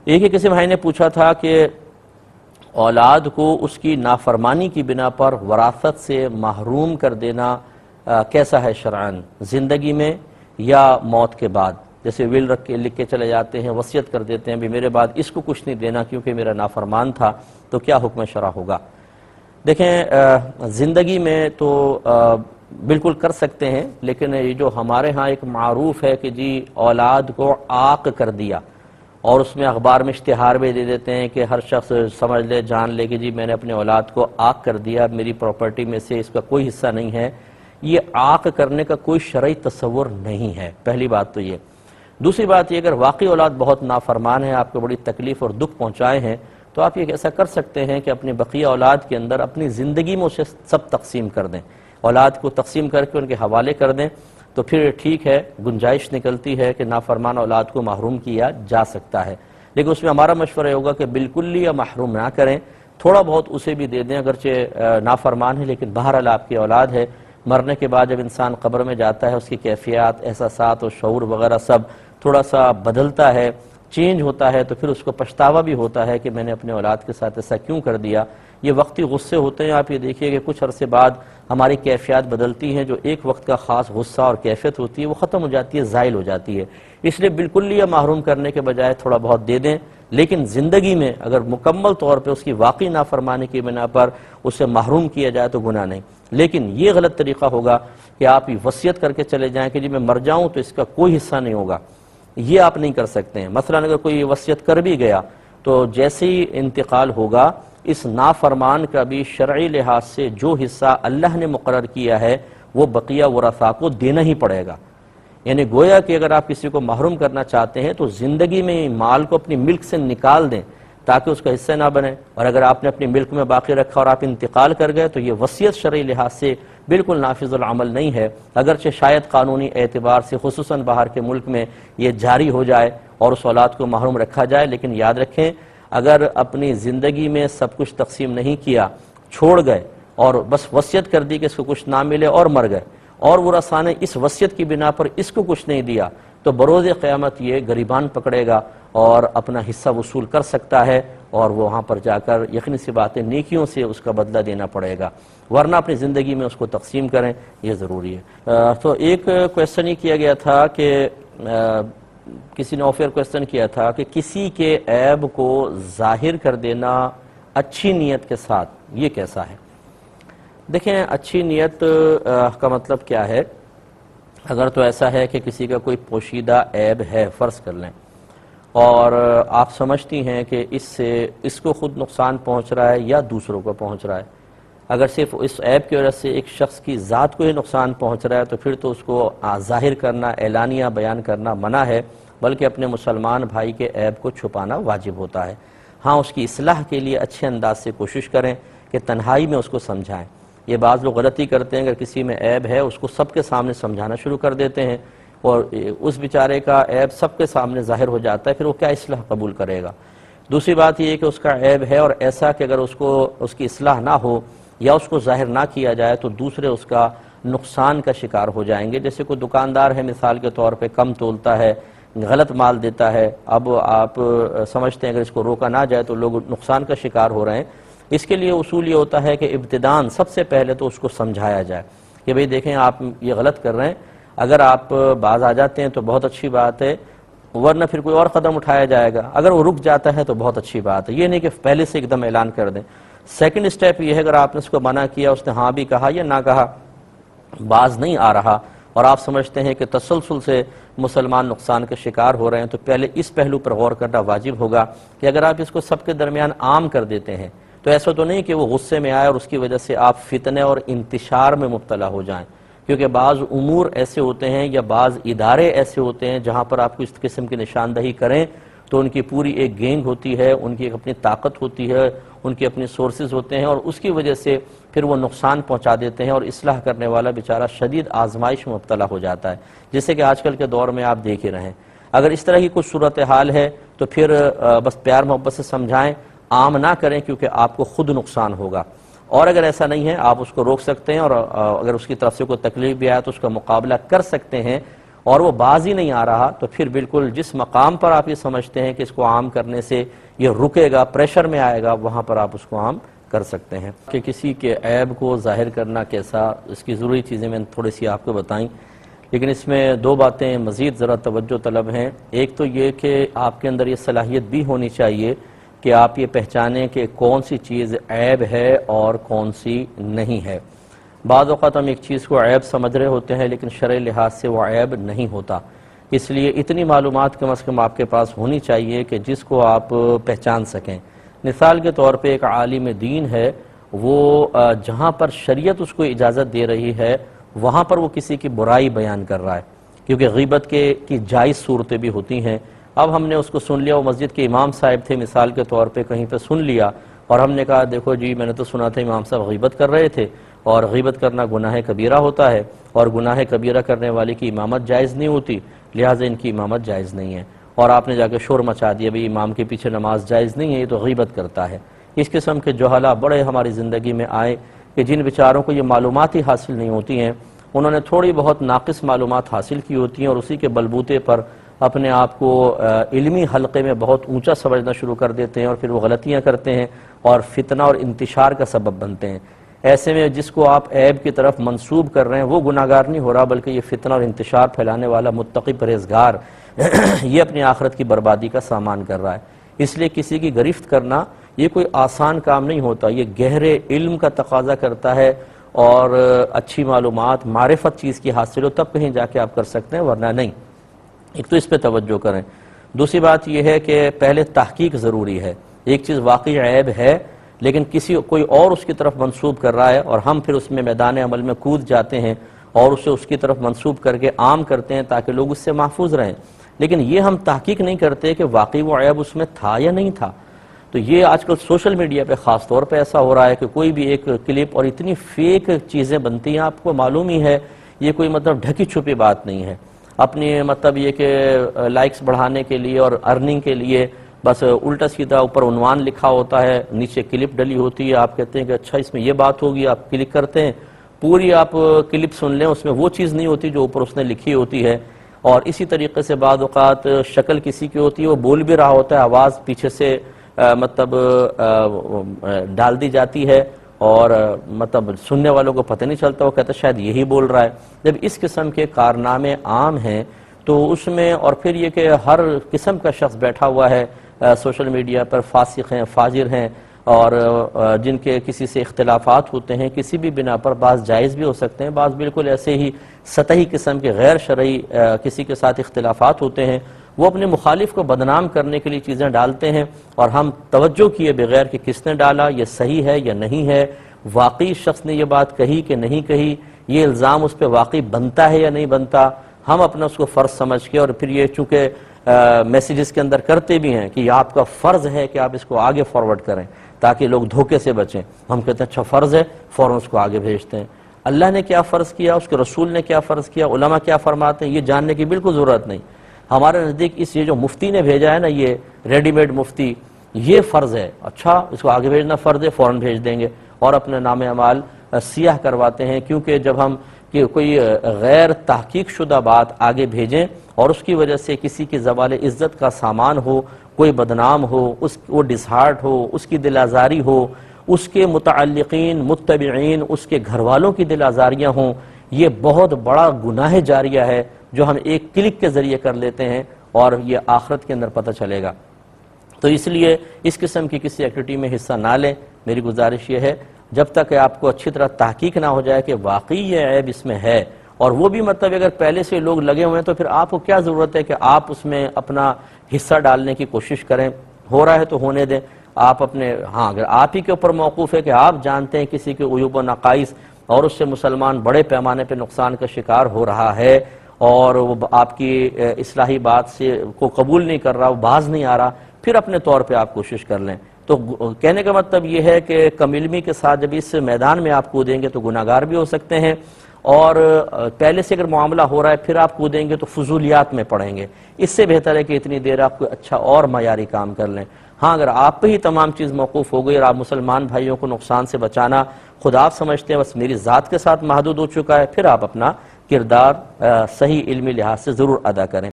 ایک ہی کسی بھائی نے پوچھا تھا کہ اولاد کو اس کی نافرمانی کی بنا پر وراثت سے محروم کر دینا کیسا ہے شرعاً، زندگی میں یا موت کے بعد؟ جیسے ول رکھ کے لکھ کے چلے جاتے ہیں، وصیت کر دیتے ہیں بھی میرے بعد اس کو کچھ نہیں دینا کیونکہ میرا نافرمان تھا، تو کیا حکم شرع ہوگا؟ دیکھیں زندگی میں تو بالکل کر سکتے ہیں، لیکن یہ جو ہمارے ہاں ایک معروف ہے کہ جی اولاد کو عاق کر دیا، اور اس میں اخبار میں اشتہار بھی دے دیتے ہیں کہ ہر شخص سمجھ لے جان لے کہ جی میں نے اپنے اولاد کو عاق کر دیا، میری پراپرٹی میں سے اس کا کوئی حصہ نہیں ہے، یہ عاق کرنے کا کوئی شرعی تصور نہیں ہے، پہلی بات تو یہ۔ دوسری بات یہ اگر واقعی اولاد بہت نافرمان ہے، آپ کو بڑی تکلیف اور دکھ پہنچائے ہیں، تو آپ یہ ایسا کر سکتے ہیں کہ اپنی بقیہ اولاد کے اندر اپنی زندگی میں اسے سب تقسیم کر دیں، اولاد کو تقسیم کر کے ان کے حوالے کر دیں، تو پھر ٹھیک ہے، گنجائش نکلتی ہے کہ نافرمان اولاد کو محروم کیا جا سکتا ہے۔ لیکن اس میں ہمارا مشورہ یہ ہوگا کہ بالکل یا محروم نہ کریں، تھوڑا بہت اسے بھی دے دیں، اگرچہ نافرمان ہے لیکن بہرحال آپ کی اولاد ہے۔ مرنے کے بعد جب انسان قبر میں جاتا ہے، اس کی کیفیات، احساسات اور شعور وغیرہ سب تھوڑا سا بدلتا ہے، چینج ہوتا ہے، تو پھر اس کو پچھتاوا بھی ہوتا ہے کہ میں نے اپنے اولاد کے ساتھ ایسا کیوں کر دیا۔ یہ وقتی غصے ہوتے ہیں، آپ یہ دیکھیے کہ کچھ عرصے بعد ہماری کیفیات بدلتی ہیں، جو ایک وقت کا خاص غصہ اور کیفیت ہوتی ہے وہ ختم ہو جاتی ہے، زائل ہو جاتی ہے۔ اس لیے بالکل یا محروم کرنے کے بجائے تھوڑا بہت دے دیں، لیکن زندگی میں اگر مکمل طور پہ اس کی واقعی نافرمانی کی بنا پر اسے محروم کیا جائے تو گناہ نہیں۔ لیکن یہ غلط طریقہ ہوگا کہ آپ وصیت کر کے چلے جائیں کہ جی میں مر جاؤں تو اس کا کوئی حصہ نہیں ہوگا، یہ آپ نہیں کر سکتے ہیں۔ مثلا اگر کوئی وصیت کر بھی گیا تو جیسے ہی انتقال ہوگا، اس نافرمان کا بھی شرعی لحاظ سے جو حصہ اللہ نے مقرر کیا ہے وہ بقیہ ورثاء کو دینا ہی پڑے گا۔ یعنی گویا کہ اگر آپ کسی کو محروم کرنا چاہتے ہیں تو زندگی میں مال کو اپنی ملک سے نکال دیں تاکہ اس کا حصہ نہ بنے، اور اگر آپ نے اپنی ملک میں باقی رکھا اور آپ انتقال کر گئے تو یہ وصیت شرعی لحاظ سے بالکل نافذ العمل نہیں ہے، اگرچہ شاید قانونی اعتبار سے خصوصاً باہر کے ملک میں یہ جاری ہو جائے اور اس اولاد کو محروم رکھا جائے، لیکن یاد رکھیں اگر اپنی زندگی میں سب کچھ تقسیم نہیں کیا، چھوڑ گئے اور بس وصیت کر دی کہ اس کو کچھ نہ ملے اور مر گئے، اور ورثاء نے اس وصیت کی بنا پر اس کو کچھ نہیں دیا، تو بروز قیامت یہ گریبان پکڑے گا اور اپنا حصہ وصول کر سکتا ہے، اور وہ وہاں پر جا کر یقینی سی باتیں نیکیوں سے اس کا بدلہ دینا پڑے گا، ورنہ اپنی زندگی میں اس کو تقسیم کریں، یہ ضروری ہے۔ تو ایک کویسچن یہ کیا گیا تھا کہ کسی نے آفر کویسچن کیا تھا کہ کسی کے عیب کو ظاہر کر دینا اچھی نیت کے ساتھ یہ کیسا ہے؟ دیکھیں اچھی نیت کا مطلب کیا ہے؟ اگر تو ایسا ہے کہ کسی کا کوئی پوشیدہ عیب ہے، فرض کر لیں، اور آپ سمجھتی ہیں کہ اس سے اس کو خود نقصان پہنچ رہا ہے یا دوسروں کو پہنچ رہا ہے، اگر صرف اس عیب کی وجہ سے ایک شخص کی ذات کو ہی نقصان پہنچ رہا ہے تو پھر تو اس کو ظاہر کرنا، اعلانیہ بیان کرنا منع ہے، بلکہ اپنے مسلمان بھائی کے عیب کو چھپانا واجب ہوتا ہے۔ ہاں اس کی اصلاح کے لیے اچھے انداز سے کوشش کریں کہ تنہائی میں اس کو سمجھائیں۔ یہ بعض لوگ غلطی کرتے ہیں، اگر کسی میں عیب ہے اس کو سب کے سامنے سمجھانا شروع کر دیتے ہیں، اور اس بیچارے کا عیب سب کے سامنے ظاہر ہو جاتا ہے، پھر وہ کیا اصلاح قبول کرے گا؟ دوسری بات یہ ہے کہ اس کا عیب ہے اور ایسا کہ اگر اس کی اصلاح نہ ہو یا اس کو ظاہر نہ کیا جائے تو دوسرے اس کا نقصان کا شکار ہو جائیں گے۔ جیسے کوئی دکاندار ہے مثال کے طور پہ، کم تولتا ہے، غلط مال دیتا ہے، اب آپ سمجھتے ہیں اگر اس کو روکا نہ جائے تو لوگ نقصان کا شکار ہو رہے ہیں۔ اس کے لیے اصول یہ ہوتا ہے کہ ابتداءً سب سے پہلے تو اس کو سمجھایا جائے کہ بھئی دیکھیں آپ یہ غلط کر رہے ہیں، اگر آپ باز آ جاتے ہیں تو بہت اچھی بات ہے، ورنہ پھر کوئی اور قدم اٹھایا جائے گا، اگر وہ رک جاتا ہے تو بہت اچھی بات ہے، یہ نہیں کہ پہلے سے ایک دم اعلان کر دیں۔ سیکنڈ اسٹیپ یہ ہے اگر آپ نے اس کو منع کیا، اس نے ہاں بھی کہا یا نہ کہا، باز نہیں آ رہا اور آپ سمجھتے ہیں کہ تسلسل سے مسلمان نقصان کے شکار ہو رہے ہیں، تو پہلے اس پہلو پر غور کرنا واجب ہوگا کہ اگر آپ اس کو سب کے درمیان عام کر دیتے ہیں تو ایسا تو نہیں کہ وہ غصے میں آئے اور اس کی وجہ سے آپ فتنے اور انتشار میں مبتلا ہو جائیں، کیونکہ بعض امور ایسے ہوتے ہیں یا بعض ادارے ایسے ہوتے ہیں جہاں پر آپ کو اس قسم کی نشاندہی کریں تو ان کی پوری ایک گینگ ہوتی ہے، ان کی ایک اپنی طاقت ہوتی ہے، ان کے اپنے سورسز ہوتے ہیں، اور اس کی وجہ سے پھر وہ نقصان پہنچا دیتے ہیں اور اصلاح کرنے والا بیچارہ شدید آزمائش میں مبتلا ہو جاتا ہے، جیسے کہ آج کل کے دور میں آپ دیکھ ہی رہے ہیں۔ اگر اس طرح کی کچھ صورتحال ہے تو پھر بس پیار محبت سے سمجھائیں، عام نہ کریں کیونکہ آپ کو خود نقصان ہوگا، اور اگر ایسا نہیں ہے آپ اس کو روک سکتے ہیں، اور اگر اس کی طرف سے کوئی تکلیف بھی آئے تو اس کا مقابلہ کر سکتے ہیں، اور وہ باز ہی نہیں آ رہا، تو پھر بالکل جس مقام پر آپ یہ سمجھتے ہیں کہ اس کو عام کرنے سے یہ رکے گا، پریشر میں آئے گا، وہاں پر آپ اس کو عام کر سکتے ہیں۔ کہ کسی کے عیب کو ظاہر کرنا کیسا، اس کی ضروری چیزیں میں تھوڑی سی آپ کو بتائیں، لیکن اس میں دو باتیں مزید ذرا توجہ طلب ہیں۔ ایک تو یہ کہ آپ کے اندر یہ صلاحیت بھی ہونی چاہیے کہ آپ یہ پہچانیں کہ کون سی چیز عیب ہے اور کون سی نہیں ہے۔ بعض اوقات ہم ایک چیز کو عیب سمجھ رہے ہوتے ہیں لیکن شرعی لحاظ سے وہ عیب نہیں ہوتا، اس لیے اتنی معلومات کم از کم آپ کے پاس ہونی چاہیے کہ جس کو آپ پہچان سکیں۔ مثال کے طور پہ ایک عالم دین ہے، وہ جہاں پر شریعت اس کو اجازت دے رہی ہے وہاں پر وہ کسی کی برائی بیان کر رہا ہے، کیونکہ غیبت کی جائز صورتیں بھی ہوتی ہیں۔ اب ہم نے اس کو سن لیا، وہ مسجد کے امام صاحب تھے مثال کے طور پہ، کہیں پہ سن لیا اور ہم نے کہا دیکھو جی میں نے تو سنا تھا امام صاحب غیبت کر رہے تھے، اور غیبت کرنا گناہ کبیرہ ہوتا ہے، اور گناہ کبیرہ کرنے والے کی امامت جائز نہیں ہوتی، لہٰذا ان کی امامت جائز نہیں ہے، اور آپ نے جا کے شور مچا دیا بھئی امام کے پیچھے نماز جائز نہیں ہے، یہ تو غیبت کرتا ہے۔ اس قسم کے جہلا بڑے ہماری زندگی میں آئے کہ جن بیچاروں کو یہ معلومات ہی حاصل نہیں ہوتی ہیں، انہوں نے تھوڑی بہت ناقص معلومات حاصل کی ہوتی ہیں اور اسی کے بلبوتے پر اپنے آپ کو علمی حلقے میں بہت اونچا سمجھنا شروع کر دیتے ہیں، اور پھر وہ غلطیاں کرتے ہیں اور فتنہ اور انتشار کا سبب بنتے ہیں۔ ایسے میں جس کو آپ عیب کی طرف منسوب کر رہے ہیں وہ گناہگار نہیں ہو رہا، بلکہ یہ فتنہ اور انتشار پھیلانے والا متقی پرہیزگار یہ اپنی آخرت کی بربادی کا سامان کر رہا ہے۔ اس لیے کسی کی گرفت کرنا یہ کوئی آسان کام نہیں ہوتا، یہ گہرے علم کا تقاضا کرتا ہے، اور اچھی معلومات معرفت چیز کی حاصل ہو تب کہیں جا کے آپ کر سکتے ہیں، ورنہ نہیں۔ ایک تو اس پہ توجہ کریں۔ دوسری بات یہ ہے کہ پہلے تحقیق ضروری ہے۔ ایک چیز واقعی عیب ہے لیکن کوئی اور اس کی طرف منسوب کر رہا ہے، اور ہم پھر اس میں میدان عمل میں کود جاتے ہیں اور اسے اس کی طرف منسوب کر کے عام کرتے ہیں تاکہ لوگ اس سے محفوظ رہیں، لیکن یہ ہم تحقیق نہیں کرتے کہ واقعی وہ عیب اس میں تھا یا نہیں تھا۔ تو یہ آج کل سوشل میڈیا پہ خاص طور پہ ایسا ہو رہا ہے کہ کوئی بھی ایک کلپ، اور اتنی فیک چیزیں بنتی ہیں، آپ کو معلوم ہی ہے یہ کوئی مطلب ڈھکی چھپی بات نہیں ہے، اپنی مطلب یہ کہ لائکس بڑھانے کے لیے اور ارننگ کے لیے بس الٹا سیدھا اوپر عنوان لکھا ہوتا ہے، نیچے کلپ ڈلی ہوتی ہے، آپ کہتے ہیں کہ اچھا اس میں یہ بات ہوگی، آپ کلک کرتے ہیں، پوری آپ کلپ سن لیں، اس میں وہ چیز نہیں ہوتی جو اوپر اس نے لکھی ہوتی ہے۔ اور اسی طریقے سے بعض اوقات شکل کسی کی ہوتی ہے، وہ بول بھی رہا ہوتا ہے، آواز پیچھے سے مطلب ڈال دی جاتی ہے، اور مطلب سننے والوں کو پتہ نہیں چلتا، وہ کہتا ہے شاید یہی بول رہا ہے۔ جب اس قسم کے کارنامے عام ہیں تو اس میں، اور پھر یہ کہ ہر قسم کا شخص بیٹھا ہوا ہے سوشل میڈیا پر، فاسق ہیں، فاجر ہیں، اور جن کے کسی سے اختلافات ہوتے ہیں کسی بھی بنا پر، بعض جائز بھی ہو سکتے ہیں، بعض بالکل ایسے ہی سطحی قسم کے غیر شرعی کسی کے ساتھ اختلافات ہوتے ہیں، وہ اپنے مخالف کو بدنام کرنے کے لیے چیزیں ڈالتے ہیں، اور ہم توجہ کیے بغیر کہ کس نے ڈالا، یہ صحیح ہے یا نہیں ہے، واقعی شخص نے یہ بات کہی کہ نہیں کہی، یہ الزام اس پہ واقعی بنتا ہے یا نہیں بنتا، ہم اپنا اس کو فرض سمجھ کے، اور پھر یہ چونکہ میسیجز کے اندر کرتے بھی ہیں کہ یہ آپ کا فرض ہے کہ آپ اس کو آگے فارورڈ کریں تاکہ لوگ دھوکے سے بچیں، ہم کہتے ہیں اچھا فرض ہے، فوراً اس کو آگے بھیجتے ہیں۔ اللہ نے کیا فرض کیا، اس کے رسول نے کیا فرض کیا، علماء کیا فرماتے ہیں، یہ جاننے کی بالکل ضرورت نہیں۔ ہمارے نزدیک یہ جو مفتی نے بھیجا ہے نا، یہ ریڈی میڈ مفتی، یہ فرض ہے، اچھا اس کو آگے بھیجنا فرض ہے، فوراً بھیج دیں گے اور اپنے نام اعمال سیاہ کرواتے ہیں، کیونکہ جب ہم کہ کوئی غیر تحقیق شدہ بات آگے بھیجیں اور اس کی وجہ سے کسی کی زوال عزت کا سامان ہو، کوئی بدنام ہو، وہ ڈسہارٹ ہو، اس کی دل آزاری ہو، اس کے متعلقین متبعین اس کے گھر والوں کی دل آزاریاں ہوں، یہ بہت بڑا گناہ جاریہ ہے جو ہم ایک کلک کے ذریعے کر لیتے ہیں، اور یہ آخرت کے اندر پتہ چلے گا۔ تو اس لیے اس قسم کی کسی ایکٹیویٹی میں حصہ نہ لیں۔ میری گزارش یہ ہے جب تک آپ کو اچھی طرح تحقیق نہ ہو جائے کہ واقعی یہ عیب اس میں ہے، اور وہ بھی مطلب اگر پہلے سے لوگ لگے ہوئے ہیں تو پھر آپ کو کیا ضرورت ہے کہ آپ اس میں اپنا حصہ ڈالنے کی کوشش کریں، ہو رہا ہے تو ہونے دیں۔ آپ اپنے اگر آپ ہی کے اوپر موقوف ہے کہ آپ جانتے ہیں کسی کے عیوب و نقائص اور اس سے مسلمان بڑے پیمانے پہ نقصان کا شکار ہو رہا ہے، اور وہ آپ کی اصلاحی بات سے کو قبول نہیں کر رہا، وہ باز نہیں آ رہا، پھر اپنے طور پہ آپ کوشش کر لیں۔ تو کہنے کا مطلب یہ ہے کہ کم علمی کے ساتھ جب اس میدان میں آپ کودیں گے تو گناہگار بھی ہو سکتے ہیں، اور پہلے سے اگر معاملہ ہو رہا ہے پھر آپ کودیں گے تو فضولیات میں پڑیں گے۔ اس سے بہتر ہے کہ اتنی دیر آپ کوئی اچھا اور معیاری کام کر لیں۔ ہاں اگر آپ پہ ہی تمام چیز موقوف ہو گئی اور آپ مسلمان بھائیوں کو نقصان سے بچانا خود آپ سمجھتے ہیں بس میری ذات کے ساتھ محدود ہو چکا ہے، پھر آپ اپنا کردار صحیح علمی لحاظ سے ضرور ادا کریں۔